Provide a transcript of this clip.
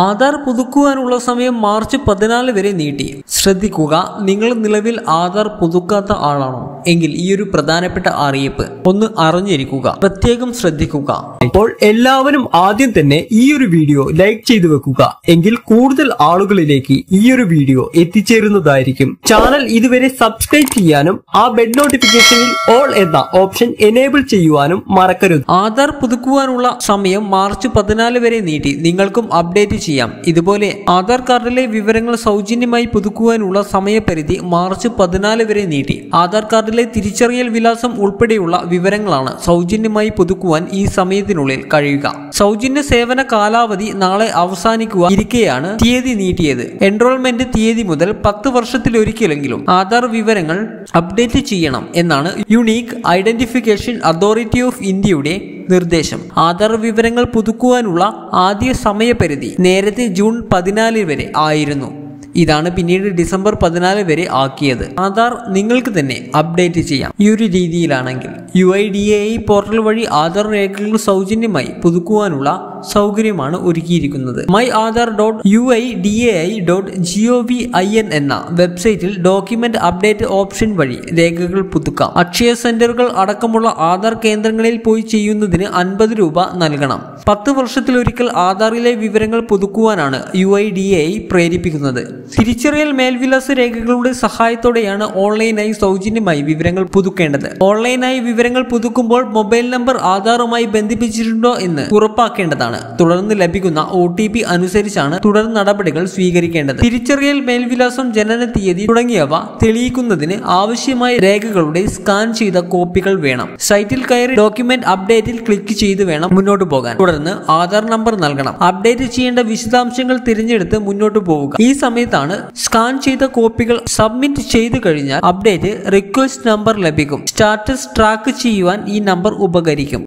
ആധാർ പുതുക്കുവാനുള്ള സമയം മാർച്ച് 14 വരെ നീട്ടി. ശ്രദ്ധിക്കുക, നിങ്ങൾ നിലവിൽ ആധാർ പുതുക്കാത്ത ആളാണോ എങ്കിൽ ഈ ഒരു പ്രധാനപ്പെട്ട അറിയിപ്പ് ഒന്ന് അറിഞ്ഞിരിക്കുക, പ്രത്യേകം ശ്രദ്ധിക്കുക. അപ്പോൾ എല്ലാവരും ആദ്യം തന്നെ ഈ ഒരു വീഡിയോ ലൈക്ക് ചെയ്തു വെക്കുക, എങ്കിൽ കൂടുതൽ ആളുകളിലേക്ക് ഈ ഒരു വീഡിയോ എത്തിച്ചേരുന്നതായിരിക്കും. ചാനൽ ഇതുവരെ സബ്സ്ക്രൈബ് ചെയ്യാനും ആ ബെൽ നോട്ടിഫിക്കേഷനിൽ ഓൾ എന്ന ഓപ്ഷൻ എനേബിൾ ചെയ്യുവാനും മറക്കരുത്. ആധാർ പുതുക്കുവാനുള്ള സമയം മാർച്ച് 14 വരെ നീട്ടി. നിങ്ങൾക്കും അപ്ഡേറ്റ് ചെയ്യാം. ഇതുപോലെ ആധാർ കാർഡിലെ വിവരങ്ങൾ സൗജന്യമായി പുതുക്കുവാനുള്ള സമയപരിധി മാർച്ച് 14 വരെ നീട്ടി. ആധാർ കാർഡിലെ തിരിച്ചറിയൽ വിലാസം ഉൾപ്പെടെയുള്ള വിവരങ്ങളാണ് സൗജന്യമായി പുതുക്കുവാൻ ഈ സമയത്തിനുള്ളിൽ കഴിയുക. സൗജന്യ സേവന കാലാവധി നാളെ അവസാനിക്കുകയാണ് തീയതി നീട്ടിയത്. എൻറോൾമെന്റ് തീയതി മുതൽ 10 വർഷത്തിലൊരിക്കലെങ്കിലും ആധാർ വിവരങ്ങൾ അപ്ഡേറ്റ് ചെയ്യണം എന്നാണ് യുണീക്ക് ഐഡന്റിഫിക്കേഷൻ അതോറിറ്റി ഓഫ് ഇന്ത്യയുടെ നിർദ്ദേശം. ആധാർ വിവരങ്ങൾ പുതുക്കുവാനുള്ള ആദ്യ സമയപരിധി നേരത്തെ ജൂൺ 14 വരെ ആയിരുന്നു. ഇതാണ് പിന്നീട് ഡിസംബർ 14 വരെ ആക്കിയത്. ആധാർ നിങ്ങൾക്ക് തന്നെ അപ്ഡേറ്റ് ചെയ്യാം. ഈ ഒരു രീതിയിലാണെങ്കിൽ UIDAI പോർട്ടൽ വഴി ആധാർ രേഖകൾ സൗജന്യമായി പുതുക്കുവാനുള്ള സൗകര്യമാണ് ഒരുക്കിയിരിക്കുന്നത്. myAadhar.uidai.gov.in എന്ന വെബ്സൈറ്റിൽ ഡോക്യുമെന്റ് അപ്ഡേറ്റ് ഓപ്ഷൻ വഴി രേഖകൾ പുതുക്കാം. അക്ഷയ സെന്ററുകൾ അടക്കമുള്ള ആധാർ കേന്ദ്രങ്ങളിൽ പോയി ചെയ്യുന്നതിന് 50 രൂപ നൽകണം. 10 വർഷത്തിലൊരിക്കൽ ആധാറിലെ വിവരങ്ങൾ പുതുക്കുവാനാണ് UIDAI പ്രേരിപ്പിക്കുന്നത്. തിരിച്ചറിയൽ മേൽവിലാസ രേഖകളുടെ സഹായത്തോടെയാണ് ഓൺലൈനായി സൗജന്യമായി വിവരങ്ങൾ പുതുക്കേണ്ടത്. ഓൺലൈനായി വിവരങ്ങൾ പുതുക്കുമ്പോൾ മൊബൈൽ നമ്പർ ആധാറുമായി ബന്ധിപ്പിച്ചിട്ടുണ്ടോ എന്ന് ഉറപ്പാക്കേണ്ടതാണ്. തുടർന്ന് ലഭിക്കുന്ന OTP അനുസരിച്ചാണ് തുടർ നടപടികൾ സ്വീകരിക്കേണ്ടത്. തിരിച്ചറിയൽ മേൽവിലാസം, ജനന തീയതി തുടങ്ങിയവ തെളിയിക്കുന്നതിന് ആവശ്യമായ രേഖകളുടെ സ്കാൻ ചെയ്ത കോപ്പികൾ വേണം. സൈറ്റിൽ കയറി ഡോക്യുമെന്റ് അപ്ഡേറ്റിൽ ക്ലിക്ക് ചെയ്ത് വേണം മുന്നോട്ട് പോകാൻ. തുടർന്ന് ആധാർ നമ്പർ നൽകണം. അപ്ഡേറ്റ് ചെയ്യേണ്ട വിശദാംശങ്ങൾ തിരഞ്ഞെടുത്ത് മുന്നോട്ട് പോവുക. ഈ സമയത്താണ് സ്കാൻ ചെയ്ത കോപ്പികൾ സബ്മിറ്റ് ചെയ്ത് കഴിഞ്ഞാൽ അപ്ഡേറ്റ് റിക്വസ്റ്റ് നമ്പർ ലഭിക്കും. സ്റ്റാറ്റസ് ട്രാക്ക് ചെയ്യുവാൻ ഈ നമ്പർ ഉപകരിക്കും.